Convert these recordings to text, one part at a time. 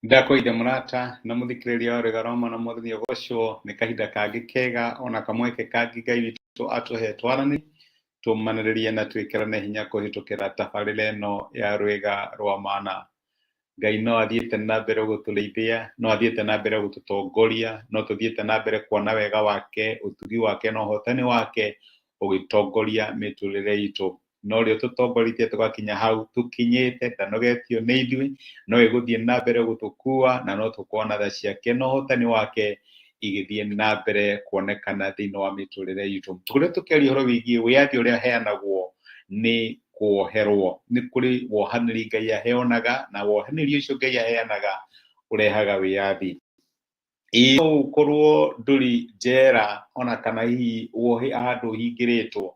Ndakoithe mũrata na mũthikĩrĩria wa Rĩgaroma na mũthenya ũcio nĩ kahinda kangĩ kega ona kamweke kangĩ Ngai witũ atũhe twaranĩ tũmanĩrĩrie na twĩkĩrane hinya kũhĩtũkĩra tabarĩra ĩno ya rwĩga rwa mana. Ngai no athiĩte na mbere gũtũrĩithia, no athiĩte na mbere gũtũtongoria, no tũthiĩte na mbere kuona wega wake, ũtugi wake na ũhotani wake ũgĩtongoria mĩtũrĩre itũ. No rĩo tũtongorĩtie tũgakinya hau tũkinyĩte ndanogetio nĩ ithuĩ, no ĩgũthiĩ na mbere gũtũkua na no tũkona tha ciake na ũhotani wake igĩthiĩ na mbere kuonekana thĩinĩ wa mĩtũrĩre itũ. Tũkũrĩa tũkĩaria ũhoro wĩgiĩ wĩyathi ũrĩa heanagwo nĩ kuoherwo. Nĩ kũrĩ wohanĩri Ngai aheanaga na wohanĩri ũcio Ngai aheanaga ũrehaga wĩyathi. No ũkorwo ndũrĩ njera ona kana hihi wohe handũ ũhingĩrĩtwo,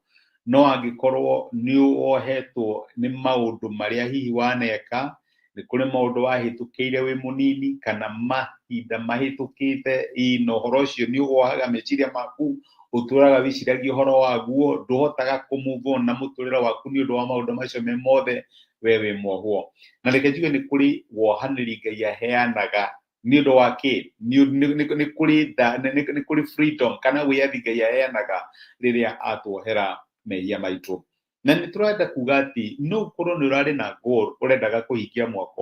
no angĩkorwo nĩ wohetwo nĩ maũndũ marĩa hihi waneka, nĩ kũrĩ maũndũ wahĩtũkĩire wĩ mũnini kana mahinda mahĩtũkĩte, na ũhoro ũcio nĩ ũwohaga meciria maku, ũtũraga wĩciragia ũhoro waguo, ndũhotaga kũ-move on na mũtũrĩre waku nĩ ũndũ wa maũndũ macio me mothe we wĩ mwohwo. Na reke njuge nĩ kũrĩ wohanĩri Ngai aheanaga nĩ ũndũ wa kĩ? Nĩ kũrĩ freedom kana wĩyathi Ngai aheanaga rĩrĩa atwohera mehia maitũ. Na nĩ tũrenda kuga atĩ no ũkorwo nĩ ũrarĩ na goal ũrendaga kũhingia mwaka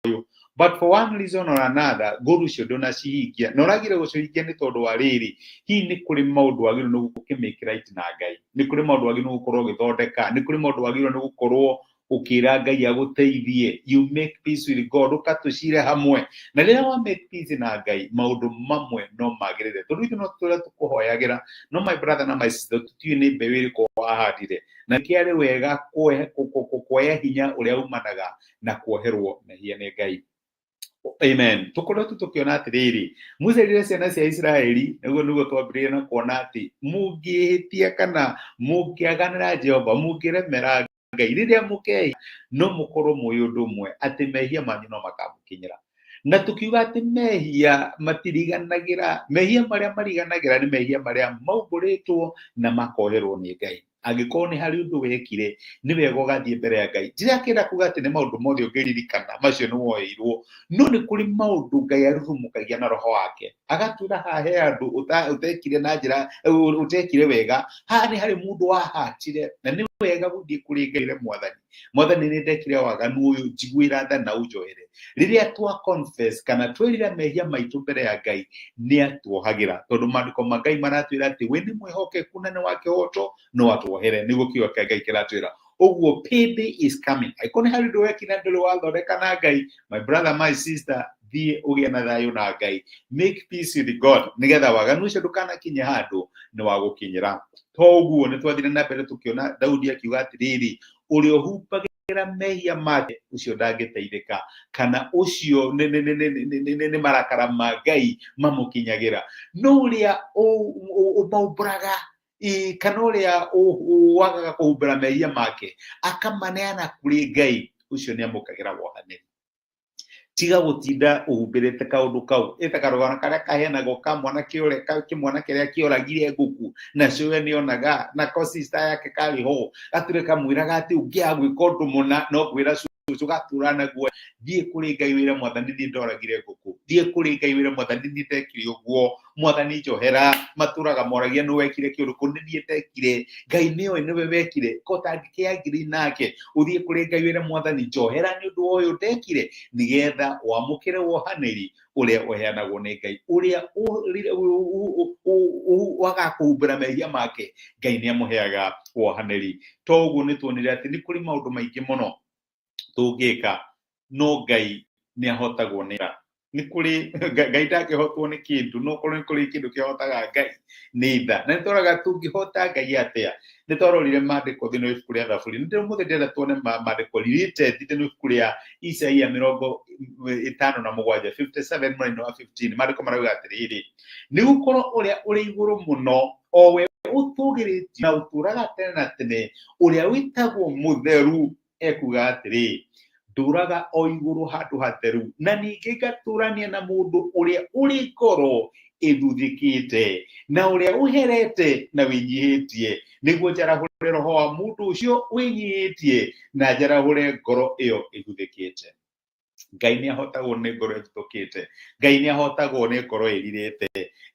ũyũ, but for one reason or another goal ũcio ndũnacihingia, na ũragire gũcihingia nĩ tondũ wa rĩrĩ, hihi nĩ kũrĩ maũndũ wagĩrĩirwo nĩ gũkĩmake right na Ngai, nĩ kũrĩ maũndũ wagĩrĩirwo nĩ gũkorwo ũgĩthondeka, nĩ kũrĩ maũndũ wagĩrĩirwo nĩ gũkorwo ũkĩra Ngai agũteithie, you make peace with God, ũkatũcire hamwe. Na rĩrĩa wa make peace na Ngai, maũndũ mamwe no magĩrĩre, tondũ ithuĩ no tũrĩa tũkũhoyagĩra, no my brother na my sister, tũtiũĩ nĩ mbeũ ĩrĩkũ wahandire, na nĩkĩarĩ wega kuoya hinya ũrĩa umanaga na kuoherwo mehia nĩ Ngai. Amen. Tũkoretwo tũkĩona atĩrĩrĩ, Musa rĩrĩa ciana cia Isiraeli, nĩguo twambĩrĩrie na kuona atĩ mũngĩhĩtia kana mũngĩaganĩra Jehova, mũngĩremera Ngai, rĩrĩa mũkehia no mũkorwo mũĩ ũndũ ũmwe atĩ mehia manyu no makamũkinyĩra. Na tũkiuga atĩ mehia matiriganagĩra, mehia marĩa mariganagĩra nĩ mehia marĩa maumbũrĩtwo na makoherwo nĩ Ngai. Angĩkorwo nĩ harĩ ũndũ wekire, nĩ wega ũgathiĩ mbere ya Ngai. Ndirakĩenda kuga atĩ nĩ maũndũ mothe ũngĩririkana macio nĩ woeirwo, no nĩ kũrĩ maũndũ Ngai arurumũkagia na roho wake, agatwĩra haha he andũ ũtekire na njĩra ũtekire wega, haha nĩ harĩ mũndũ wahatire, na nĩ wega gũthiĩ kũrĩ Ngai Mwathani. Mwathani nĩ ndekire waganu ũyũ, njiguĩra tha na ũnjohere. Rĩrĩa twa confess kana twĩrira mehia maitũ mbere ya Ngai, nĩ atwohagĩra, tondũ maandĩko ma Ngai maratwĩra atĩ we nĩ mwĩhokeku na nĩ wa kĩhoto, no atwohere, nĩguo kiugo kĩa Ngai kĩratwĩra. Ũguo payday is coming. Angĩkorwo nĩ harĩ ũndũ wekire ndũrĩ wathondeka na Ngai, my brother, my sister, thiĩ ũgĩe na thayũ na Ngai, make peace with God, nĩgetha waganu ũcio ndũkanakinye handũ nĩ wa gũkinyĩra. To ũguo nĩ twathire na mbere tũkĩona Daudi akiuga atĩrĩrĩ, ũrĩa ũhumbagĩra mehia make ũcio ndangĩteithĩka, kana ũcio nĩ marakara ma Ngai mamũkinyagĩra. No ũrĩa ũmaumbũraga kana ũrĩa wagaga kũhumbĩra mehia make akamaneana kũrĩ Ngai, ũcio nĩ amũkagĩra wohanĩri. Tiga gũtinda ũhumbĩrĩte kaũndũ kau, ĩta karũgano karĩa kaheanagwo ka mwanake kĩrĩa kĩoragire ngũkũ na cũwe nĩonaga na sister yake karĩ ho, gaturĩ kamwĩraga atĩ ũngĩaga gwĩka ũndũ mũna no kwĩra cũcũ gatũra naguo, thiĩ kũrĩ Ngai wĩre Mwathani niĩ ndoragire ngũkũ, thiĩ kũrĩ Ngai wĩre Mwathani niĩ ndekire ũguo, Mwathani njohera, matũraga moragia nĩ wekire kĩũndũ kũu, nĩ niĩ ndekire, Ngai nĩoĩ nĩwe wekire, ko tangĩkĩangire nake, ũthiĩ kũrĩ Ngai wĩre Mwathani njohera nĩ ũndũ wa ũyũ ndekire, nĩgetha wamũkĩre wohanĩri ũrĩa ũheanagwo nĩ Ngai, ũrĩa waga kũhumbĩra mehia make, Ngai nĩ amũheaga wohanĩri. To ũguo nĩ tuonire atĩ nĩ kũrĩ maũndũ maingĩ mũno tũngĩka, no Ngai nĩ ahotagwo nĩ tha. Nĩ kũrĩ Ngai ndangĩhotwo nĩ kĩndũ, no korwo nĩ kũrĩ kĩndũ kĩhotaga Ngai nĩ tha. Na nĩ tũroraga tũngĩhota Ngai atĩa, nĩ twarorire maandĩko thĩinĩ wa ibuku rĩa Thaburi, nĩ ũmũthĩ ndĩrenda tuone maandĩko related thĩinĩ wa ibuku rĩa Isaia 57 57 mwena wa 15. Maandĩko marauga atĩrĩrĩ, nĩ gũkorwo ũrĩa ũrĩ igũrũ mũno, o we ũtũgĩrĩtio na ũtũraga tene na tene, ũrĩa wĩtagwo mũtheru, ekuga atĩrĩ, ndũraga o igũrũ handũ hatheru, na ningĩ ngatũrania na mũndũ ũrĩa ũrĩ ngoro ĩthuthĩkĩte na ũrĩa ũherete na wĩnyihĩtie, nĩguo njarahũre roho wa mũndũ ũcio wĩnyihĩtie na njarahũre ngoro ĩyo ĩthuthĩkĩte. Ngai nĩ ahotagwo nĩ ngoro ĩthitũkĩte. Ngai nĩ ahotagwo nĩ ngoro ĩrirĩte.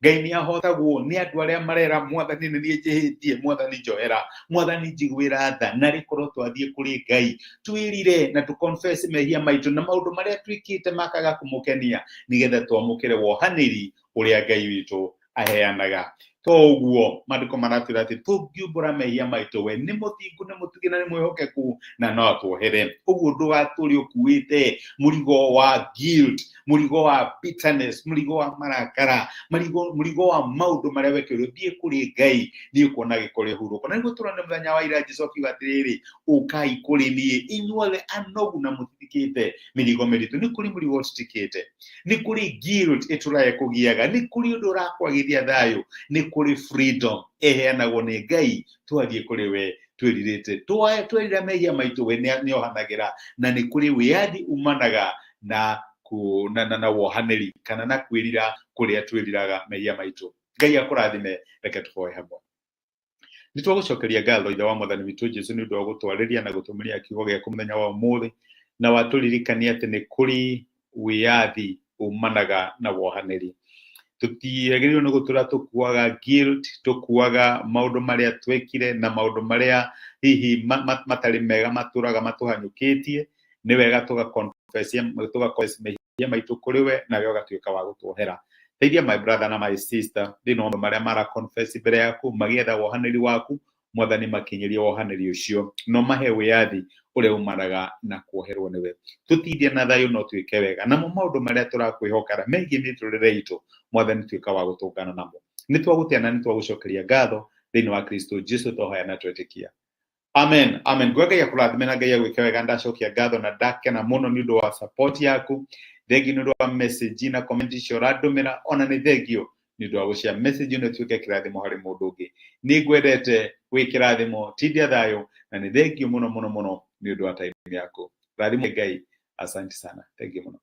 Ngai nĩ ahotagwo nĩ andũ arĩa marera Mwathani nĩ niĩ njĩhĩtie, Mwathani njohera, Mwathani njiguĩra tha, na rĩkorwo twathiĩ kũrĩ Ngai twĩrire na confess mehia maitũ na maũndũ marĩa twĩkĩte makaga kũmũkenia, nĩgetha twamũkĩre wohanĩri ũrĩa Ngai witũ aheanaga. To ũguo maandĩko maratwĩra atĩ tũngiumbũra mehia maitũ, we nĩ mũthingu nĩ mũtugi na nĩ mwĩhokeku na no atwohere. Ũguo ndũgatũre ũkuĩte mũrigo wa guilt, mũrigo wa bitterness, mũrigo wa marakara, mũrigo wa maũndũ marĩa wekĩrwo. Thiĩ kũrĩ Ngai nĩ ũkuona gĩkore hurũko. Na nĩguo tũrone mũthenya wa ira Jesũ akiuga atĩrĩrĩ, ũkai kũrĩ niĩ inyuothe anogu na mũtithikĩte mĩrigo mĩritũ. Nĩ kũrĩ mũrigo ũtitikĩte, nĩ kũrĩ guilt ĩtũraye kũgiaga, nĩ kũrĩ ũndũ ũrakwagithia thayũ, nĩ kũrĩ freedom ĩheanagwo nĩ Ngai twathiĩ kũrĩ we twĩrirĩte. Twerira mehia maitũ, we nĩ ohanagĩra, na nĩ kũrĩ wĩyathi umanaga na wohanĩri kana na kwĩrira kũrĩa twĩriraga mehia maitũ. Ngai akũrathime, reke tũhoe hamwe. Nĩ twagũcokeria ngatho Ithe wa Mwathani witũ Jesũ nĩ ũndũ wa gũtwarĩria na gũtũmĩria kiugo gĩaku mũthenya wa ũmũthĩ, na watũririkania atĩ nĩ kũrĩ wĩyathi umanaga na wohanĩri. Tũtiagĩrĩirwo nĩ gũtũra tũkuaga guilt, tũkuaga maũndũ marĩa twekire na maũndũ marĩa hihi matarĩ mega matũraga matũhanyũkĩtie. Nĩ wega tũgaconfess mehia maitũ kũrĩ we, nawe ũgatuĩka wa gũtwohera. Teithia my brother na my sister thĩinĩ wa marĩa mara confess mbere yaku, magĩetha wohanĩri waku, Mwathani makinyĩrie wohanĩri ũcio, no mahe wĩyathi ũrĩa umanaga na kuoherwo nĩwe. Tũtithie na thayũ no twĩke wega, namo maũndũ marĩa tũrakwĩhokera megiĩ mĩtũrĩre itũ, Mwathani tuĩka wa gũtũngana namo. Nĩ twagũtĩa na nĩ twagũcokeria ngatho thĩinĩ wa Kristo Jesũ twahoya na twetĩkia. Amen, amen. Ngai akũrathime na Ngai agwĩke wega. Ndacokia ngatho na ndakena mũno nĩ ũndũ wa support yaku. Thengio nĩ ũndũ wa message na comment icio ũrandũmĩra, ona nĩ thengio nĩ ũndũ wa gũshare message ĩno ĩtuĩke kĩrathimo harĩ mũndũ ũngĩ. Nĩ ngwendete wĩ kĩrathimo, tindia thayũ, na nĩ thengio mũno mũno mũno nĩ ũndũ wa time yaku. Rathimo Ngai, asante sana. Thengio mũno.